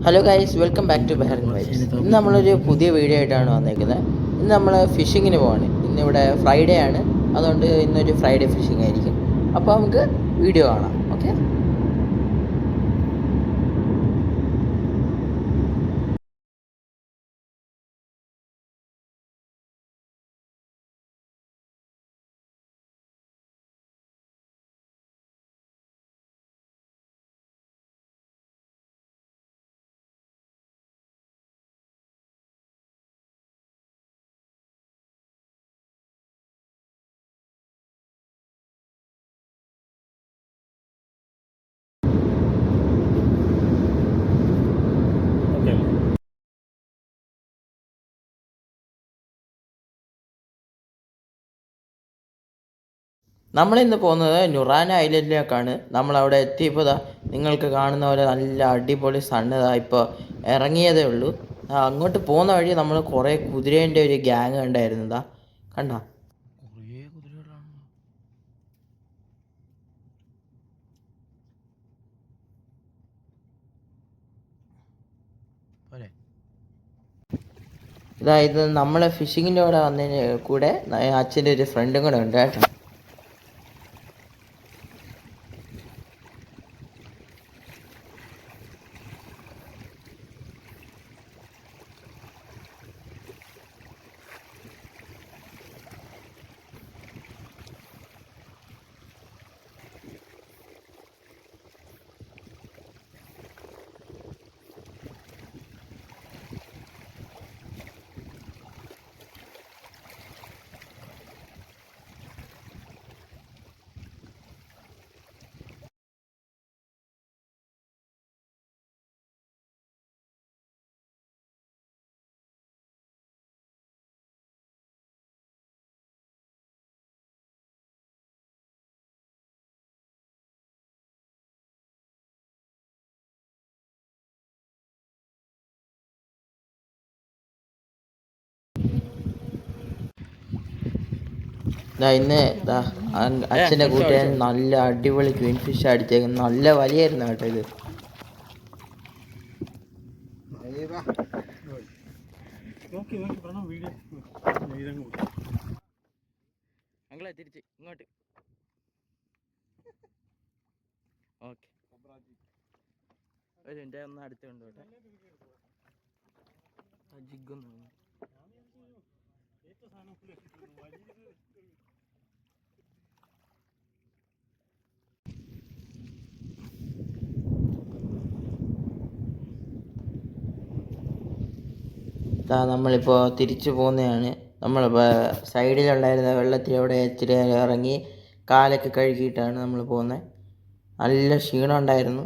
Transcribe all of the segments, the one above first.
Hello guys, welcome back to Bahrain vibes. ഇന്ന് നമ്മളൊരു പുതിയ വീഡിയോ ആയിട്ടാണ് വന്നേക്കുന്നത്. ഇന്ന് നമ്മൾ ഫിഷിങ്ങിന് പോവാണ്. ഇന്നിവിടെ ഫ്രൈഡേ ആണ്, അതുകൊണ്ട് ഇന്നൊരു ഫ്രൈഡേ ഫിഷിംഗ് ആയിരിക്കും. അപ്പോൾ നമുക്ക് വീഡിയോ കാണാം. ഓക്കെ. നമ്മളിന്ന് പോകുന്നത് നുറാന ഐലൻഡിലേക്കാണ്. നമ്മളവിടെ എത്തിയപ്പോൾ നിങ്ങൾക്ക് കാണുന്ന പോലെ നല്ല അടിപൊളി സണ്ണ് ഇപ്പോൾ ഇറങ്ങിയതേ ഉള്ളൂ. അങ്ങോട്ട് പോകുന്ന വഴി നമ്മൾ കുറേ കുതിരേൻ്റെ ഒരു ഗ്യാങ് കണ്ടായിരുന്നതാ. കണ്ട കുറേ കുതിരകളാണ്. ഇത് നമ്മൾ ഫിഷിങ്ങിൻ്റെ കൂടെ വന്നതിന് കൂടെ അച്ഛൻ്റെ ഒരു ഫ്രണ്ടും കൂടെ ഉണ്ട് കേട്ടോ. ഇന്ന് അച്ഛൻ്റെ കൂട്ടുകാരൻ നല്ല അടിപൊളി ക്വീൻ ഫിഷ് അടിച്ചേക്കുന്നത്. നല്ല വലിയായിരുന്നു കേട്ടോ ഇത്. ഞങ്ങളെ തിരിച്ച് ഇങ്ങോട്ട്. ഓക്കെ, ഒരു മിനിറ്റ് ഒന്ന് അടുത്ത് കൊണ്ടുപോട്ടെ. ജിഗൊന്നും നമ്മളിപ്പോൾ തിരിച്ചു പോകുന്നതാണ്. നമ്മളിപ്പോൾ സൈഡിലുണ്ടായിരുന്ന വെള്ളത്തിൽ അവിടെ ഇച്ചിരി ഇറങ്ങി കാലൊക്കെ കഴുകിയിട്ടാണ് നമ്മൾ പോകുന്നത്. നല്ല ക്ഷീണം ഉണ്ടായിരുന്നു.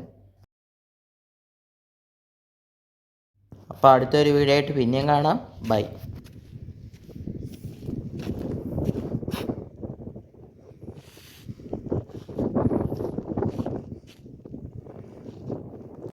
അപ്പോൾ അടുത്തൊരു വീഡിയോ ആയിട്ട് പിന്നെയും കാണാം. ബൈ.